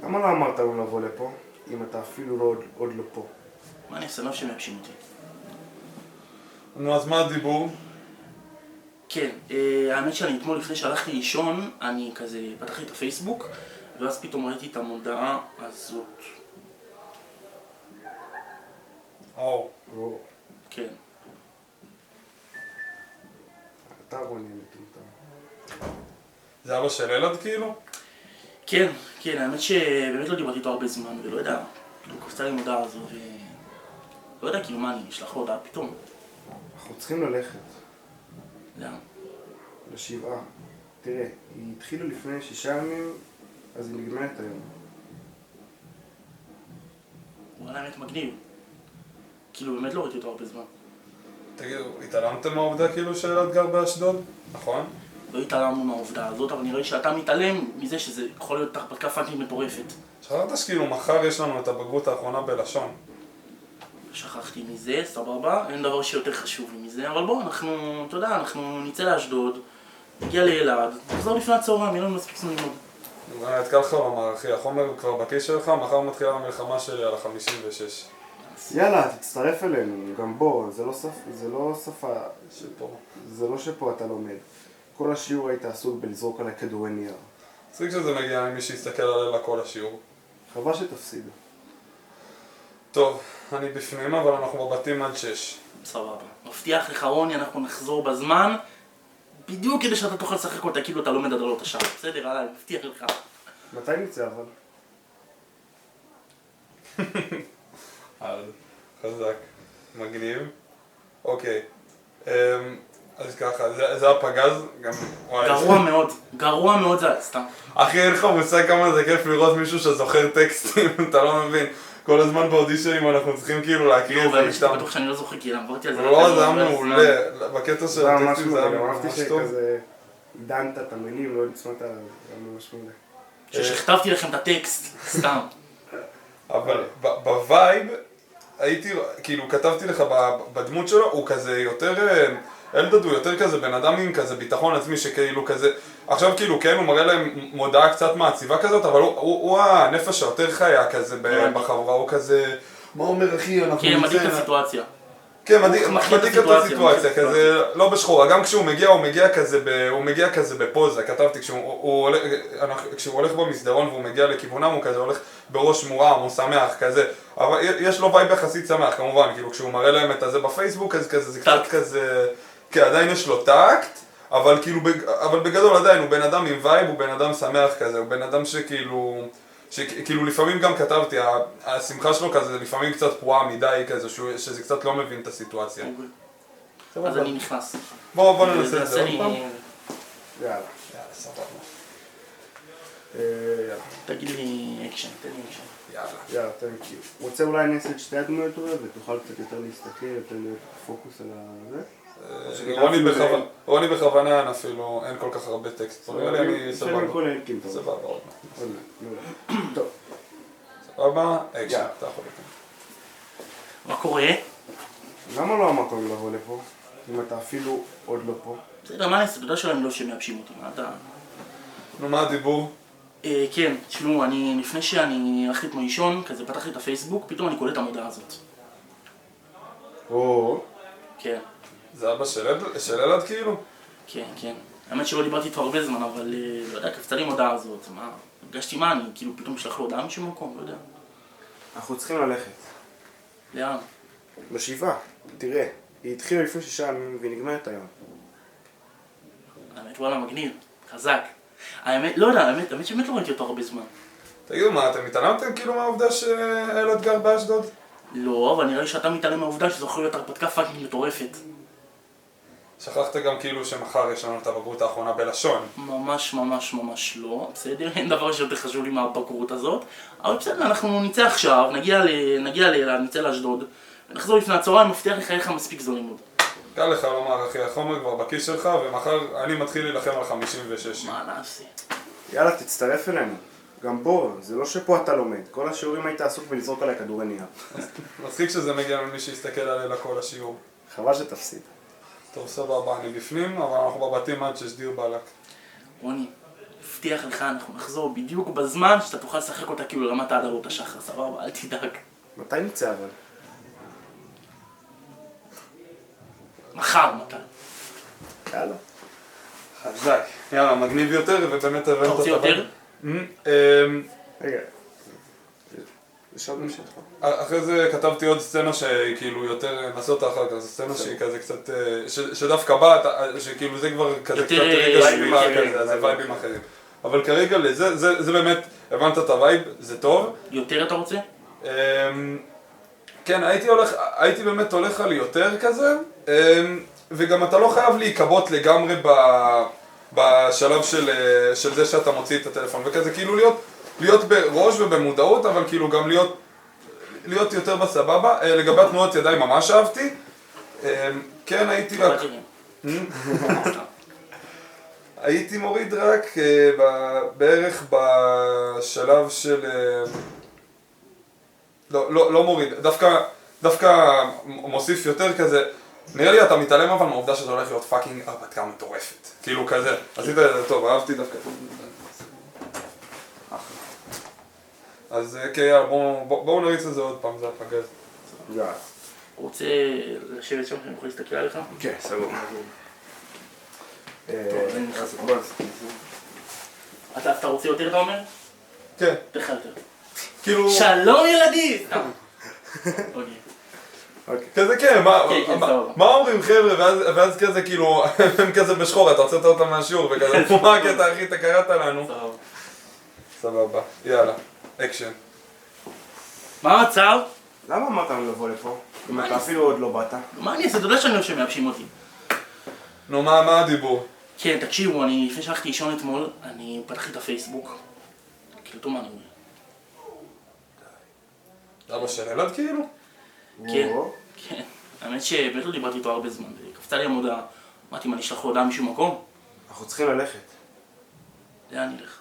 למה לא אמרת לנו לבוא לפה, אם אתה אפילו עוד לא פה? מה אני אעשה? לא שמייבשים אותי. נו, אז מה הדיבור? כן, האמת שאני אתמול לפני שהלכתי לישון, אני כזה פתחתי את הפייסבוק, ואז פתאום ראיתי את המודעה הזאת. או. כן. אתה רוני מטומטם. זה אבא של ילד כאילו? כן, כן, האמת שבאמת לא דיברתי איתו הרבה זמן, ולא יודע, כאילו קפצה לי מודעה הזו, לא יודע כאילו מה אני אשלח לו הודעה פתאום. אנחנו צריכים ללכת. לאן? לשבעה. תראה, היא התחילה לפני 6 ימים, אז היא נגמרת היום. וואלה, האמת מגניב. כאילו באמת לא ראיתי אותו הרבה זמן. תגידו, התעלמתם מהעובדה כאילו שילד גר באשדוד? נכון? לא התעלמנו מהעובדה הזאת, אבל נראה שאתה מתעלם מזה שזה יכול להיות הרפתקה פאקינג מטורפת. שכחת שכאילו מחר יש לנו את הבגרות האחרונה בלשון. שכחתי מזה, סבבה, אין דבר שיותר חשוב לי מזה, אבל בוא, אנחנו, אתה יודע, אנחנו נצא לאשדוד, נגיע לאלעד, נחזור לפני הצהריים, יהיה לנו מספיק זמן ללמוד. אני אתקל לך לומר, אחי, החומר כבר בכיס שלך, מחר מתחילה המלחמה שלי על ה-56. יאללה, תצטרף אלינו, גם בוא, זה לא שפה, שפה. זה לא שפה אתה לומד. כל השיעור היית עסוק בלזרוק עליי כדורי נייר. צריך שזה מגיע ממי שיסתכל עליה כל השיעור. חבל שתפסיד. טוב, אני בפנים, אבל אנחנו בבתים עד 6. סבבה. מבטיח לך רוני, אנחנו נחזור בזמן, בדיוק כדי שאתה תוכל לשחק אותה, כאילו אתה לומד עד עלות השעה. בסדר, עליי, מבטיח לך. מתי נצא אבל? חזק, מגניב. אוקיי, אז ככה, זה הפגז, גם... גרוע מאוד זה, סתם. אחי, אין לך מושג כמה זה כיף לראות מישהו שזוכר טקסטים, אתה לא מבין. כל הזמן באודישנים אנחנו צריכים כאילו להקריא את זה משתם. אני בטוח שאני לא זוכר, כי עברתי על זה. לא, זה היה מעולה. בקטע של הטקסטים זה היה ממש טוב. אהבתי שכזה עידנת את המילים, לא נצמת, זה היה ממש מעולה. שכתבתי לכם את הטקסט, סתם. אבל בווייב, הייתי, כאילו כתבתי לך בדמות שלו, הוא כזה יותר, אלדד הוא יותר כזה בן אדם עם כזה ביטחון עצמי שכאילו כזה, עכשיו כאילו כן הוא מראה להם מודעה קצת מעציבה כזאת, אבל הוא הנפש היותר חיה כזה בחברה, הוא כזה, מה אומר אחי, אנחנו כן, מדאיג את הסיטואציה. כן, מדאיג את הסיטואציה, כזה לא בשחורה, גם כשהוא מגיע, הוא מגיע כזה בפוזה, כתבתי, כשהוא הולך במסדרון והוא מגיע לכיוונם, הוא כזה הולך בראש מורם, הוא שמח, כזה, אבל יש לו וייב יחסית שמח, כמובן, כאילו כשהוא מראה להם את זה בפייסבוק, אז כזה, זה קצת כזה, כן, עדיין יש לו טקט, אבל בגדול עדיין, הוא בן אדם עם וייב, הוא בן אדם שמח כזה, הוא בן אדם שכאילו לפעמים גם כתבתי, השמחה שלו כזה לפעמים קצת פרועה מדי כזה, שזה קצת לא מבין את הסיטואציה. אז אני נכנס. בוא ננסה את זה עוד פעם. יאללה. סבבה. יאללה. תגיד לי אקשן, תן לי אקשן. יאללה, תן קיו. רוצה אולי נעשה את שתי הדמויות אולי, ותוכל קצת יותר להסתכל, יותר להיות פוקוס על זה? רוני בכוונה אפילו, אין כל כך הרבה טקסט. אני סבבה. סבבה, עוד מעט. טוב. סבבה, אקשן, אתה יכול לקרוא. מה קורה? למה לא אמרת לי לבוא לפה? אם אתה אפילו עוד לא פה. בסדר, מה נעשה? אתה יודע שלהם לא שמייבשים אותי, מה אתה... נו, מה הדיבור? כן, תשמעו, לפני שאני הלכתי אתמול לישון, כזה פתחתי את הפייסבוק, פתאום אני קולט את המודעה הזאת. כן. זה אבא של ילד כאילו? כן, כן. האמת שלא דיברתי איתו הרבה זמן, אבל לא יודע, קפצה לי המודעה הזאת, מה? הרגשתי מה, אני כאילו פתאום שלח לו הודעה משום מקום, לא יודע. אנחנו צריכים ללכת. לאן? לשבעה. תראה, היא התחילה לפני 6 ימים והיא נגמרת היום. האמת, וואלה, מגניב, חזק. האמת, לא יודע, האמת שבאמת לא ראיתי אותו הרבה זמן. תגידו מה, אתם התעלמתם כאילו מהעובדה שילד גר באשדוד? לא, אבל נראה לי שאתה מתעלם מהעובדה שזו יכולה להיות הרפתקה פאקינג מטורפת. שכחת גם כאילו שמחר יש לנו את הבגרות האחרונה בלשון. ממש לא, בסדר, אין דבר שיותר חשוב לי מהבגרות הזאת. אבל בסדר, אנחנו נצא עכשיו, נגיע לאלעד, נצא לאשדוד, ונחזור לפני הצהריים, מבטיח לך איך מספיק זו לימוד. קל לך לומר אחי, החומר כבר בכיס שלך, ומחר אני מתחיל להילחם על 56. מה נעשה? יאללה, תצטרף אלינו. גם בוא, זה לא שפה אתה לומד. כל השיעורים היית עסוק בלזרוק עליי כדורי נייר. מצחיק שזה מגיע ממי שיסתכל עליה כל השיעור. חבל שתפסיד. טוב, סבבה, אני בפנים, אבל אנחנו בבתים עד 6 דיר בלק. רוני, מבטיח לך, אנחנו נחזור בדיוק בזמן שאתה תוכל לשחק אותה כאילו לרמת העדרות השחר, סבבה? אל תדאג. מתי נצא אבל? מחר מתי. יאללה. חזק. יאללה, מגניב יותר, ובאמת הבנת אתה רוצה יותר? רגע. יש עוד משהו? אחרי זה כתבתי עוד סצנה שהיא כאילו יותר, נעשה אותה אחר כך, זו סצנה שהיא כזה קצת, שדווקא באה, שכאילו זה כבר כזה קצת רגע שביבה כזה, זה וייבים אחרים. אבל כרגע זה באמת, הבנת את הווייב, זה טוב. יותר אתה רוצה? כן, הייתי באמת הולך על יותר כזה, וגם אתה לא חייב להיקבות לגמרי בשלב של זה שאתה מוציא את הטלפון, וכזה כאילו להיות בראש ובמודעות, אבל כאילו גם להיות יותר בסבבה. לגבי התנועות ידיים ממש אהבתי. כן, הייתי רק... הייתי מוריד רק בערך בשלב של... לא מוריד, דווקא מוסיף יותר כזה. נראה לי אתה מתעלם אבל מהעובדה שזה הולך להיות פאקינג הרפתקה מטורפת. כאילו כזה, עשית את זה טוב, אהבתי דווקא. אז יאללה, בואו נריץ את זה עוד פעם, זה הפגז. יאללה. רוצה לשבת שם שאני יכול להסתכל עליך? כן, סגור. טוב, אני נכנס לפה. אתה רוצה יותר אתה אומר? כן. לך יותר. כאילו... שלום ילדים! אוקיי. כזה כן, מה אומרים חבר'ה, ואז כזה כאילו, הם כזה בשחור, אתה הוצאת אותם מהשיעור, וכזה, מה הקטע אחי, אתה קראת לנו. סבבה, יאללה, אקשן. מה המצב? למה אמרת לנו לבוא לפה? אם אתה אפילו עוד לא באת. מה אני אעשה? אתה יודע שאני אוהב שמייבשים אותי. נו, מה הדיבור? כן, תקשיבו, אני לפני שהלכתי לישון אתמול, אני פתחתי את הפייסבוק. קלטו מה אני רואה. אבא של אלעד כאילו? כן, כן. האמת שבאמת לא דיברתי איתו הרבה זמן. קפצה לי המודעה, אמרתי מה, נשלח לו הודעה משום מקום? אנחנו צריכים ללכת. לאן נלך?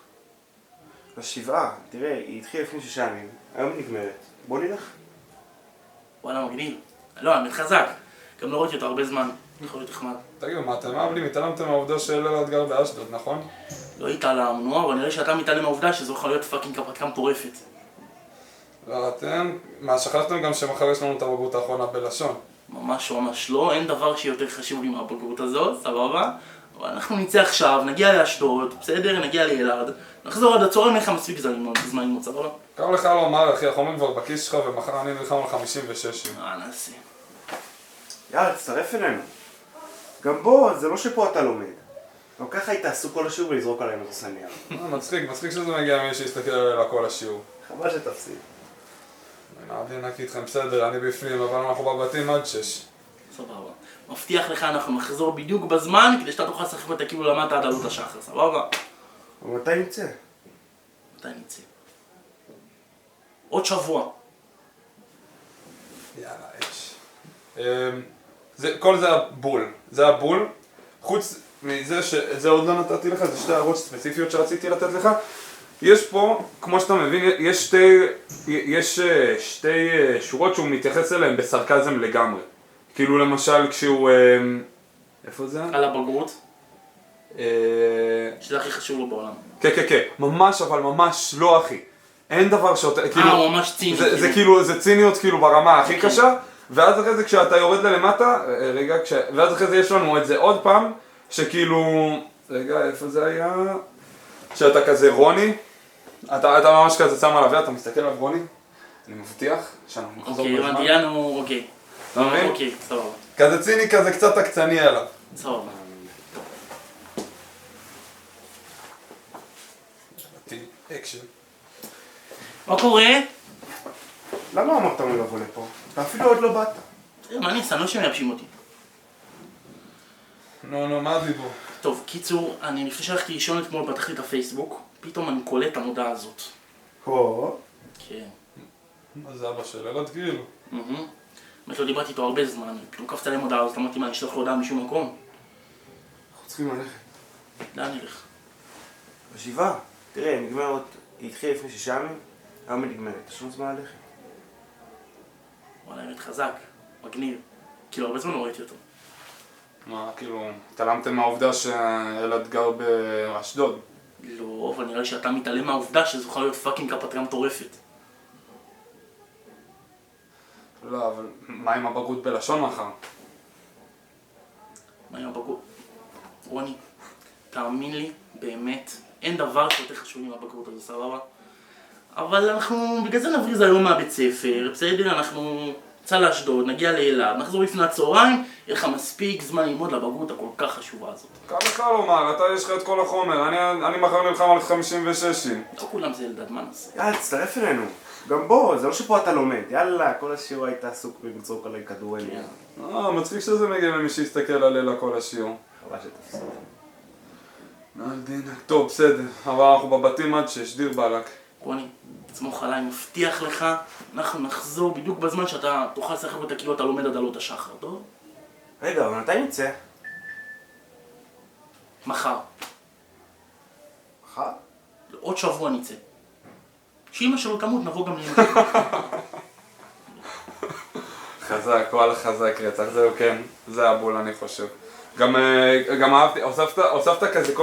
לשבעה, תראה, היא התחילה לפני 6 ימים, היום היא נגמרת. בוא נלך. וואלה מגניב. לא, האמת חזק. גם לא ראיתי אותו הרבה זמן. יכול להיות נחמד. תגידו, מה אתם אהבלים? התעלמתם מהעובדה של אלעד גר באשדוד, נכון? לא התעלמנו, אבל נראה שאתה מתעלם מהעובדה שזו יכולה להיות פאקינג הרפתקה מטורפת. לא, אתם... מה, שכחתם גם שמחר יש לנו את הבגרות האחרונה בלשון. ממש לא, אין דבר שיותר חשוב לי מהבגרות הזאת, סבבה? אבל אנחנו נצא עכשיו, נגיע לאשדוד, בסדר? נגיע לאלעד, נחזור עד הצהריים, אין לך מספיק זמן ללמוד, סבבה? כמה לך לומר, אחי, החומר כבר בכיס שלך ומחר אני נלחם על 56. נעשה. יאללה, תצטרף אלינו. גם בוא, זה לא שפה אתה לומד. גם ככה היית עסוק כל השיעור ולזרוק עלינו את הסניה. מצחיק שזה מגיע מי שיסתכל עליה כל השיעור. חבל שתפסיד. נעביר נקי איתכם, בסדר, אני בפנים, אבל אנחנו בבתים עד 6. סבבה. מבטיח לך, אנחנו נחזור בדיוק בזמן, כדי שאתה תוכל לשחק אותה כאילו למדת עד עלות השחר, סבבה? אבל מתי נצא? מתי נצא? עוד שבוע. יאללה, אש. כל זה הבול. זה הבול. חוץ מזה שאת זה עוד לא נתתי לך, זה 2 הערות ספציפיות שרציתי לתת לך. יש פה, כמו שאתה מבין, יש שתי שורות שהוא מתייחס אליהן בסרקזם לגמרי. כאילו למשל כשהוא... איפה זה? על הבגרות. שזה הכי חשוב לו בעולם. כן, ממש, אבל ממש לא אחי. אין דבר שאתה... הוא ממש ציני. זה כאילו, זה ציניות כאילו ברמה הכי קשה, ואז אחרי זה כשאתה יורד ללמטה, ואז אחרי זה יש לנו את זה עוד פעם, שכאילו... רגע, איפה זה היה? שאתה כזה רוני, אתה ממש כזה שם עליו, אתה מסתכל עליו רוני, אני מבטיח שאנחנו נחזור בזמן. אוקיי, הבנתי, אוקיי. אתה מבין? אוקיי, סבבה. כזה ציני, כזה קצת עקצני עליו. סבבה. אקשן. מה קורה? למה אמרת לנו לבוא לפה? אתה אפילו עוד לא באת. מה אני אעשה? אני לא שמייבשים אותי. נו, מה הדיבור? טוב, קיצור, אני לפני שהלכתי לישון אתמול פתחתי את הפייסבוק, פתאום אני קולט את המודעה הזאת. כן. מה זה אבא של אלעד כאילו? באמת לא דיברתי איתו הרבה זמן, פתאום קפצה להם הודעה, אז אמרתי מה, אני אשלח לו הודעה משום מקום. אנחנו צריכים ללכת. לאן נלך? בשבעה. תראה, נגמרת, היא התחילה לפני 6 ימים, היום היא נגמרת. יש לנו זמן ללכת. וואלה, האמת חזק, מגניב. כאילו, הרבה זמן לא ראיתי אותו. מה, כאילו, התעלמתם מהעובדה שאלעד גר באשדוד? לא, אבל נראה לי שאתה מתעלם מהעובדה שזו יכולה להיות פאקינג קפטריה מטורפת. לא, אבל מה עם הבגרות בלשון מחר? מה עם הבגרות? רוני, תאמין לי, באמת, אין דבר שיותר חשוב עם הבגרות הזו, סבבה? אבל אנחנו, בגלל זה נבריז היום מהבית ספר, בסדר? אנחנו נצא לאשדוד, נגיע לאילת, נחזור לפני הצהריים, יהיה לך מספיק זמן ללמוד לבגרות הכל כך חשובה הזאת. קל לך לומר, אתה יש לך את כל החומר, אני מחר נלחם על 56. לא כולם זה אלדד, מה נעשה? יאללה, תצטרף אלינו. גם בוא, זה לא שפה אתה לומד. יאללה, כל השיעור היית עסוק בלצרוק עליי כדורים. מצחיק שזה מגיע למי שיסתכל על אלה כל השיעור. חבל שתפסוק. טוב, בסדר, אבל אנחנו בבתים עד 6, דיר בלק. רוני, תסמוך עליי, מבטיח לך, אנחנו נחזור בדיוק בזמן שאתה תוכל לשחק אותה כאילו אתה לומד עד עלות השחר, טוב? רגע, אבל מתי נצא? מחר. מחר? עוד שבוע נצא. שאמא שלו תמות, נבוא גם ללמוד. חזק, וואלה חזק רצח, זהו כן, זה הבול אני חושב. גם אהבתי, הוספת כזה כל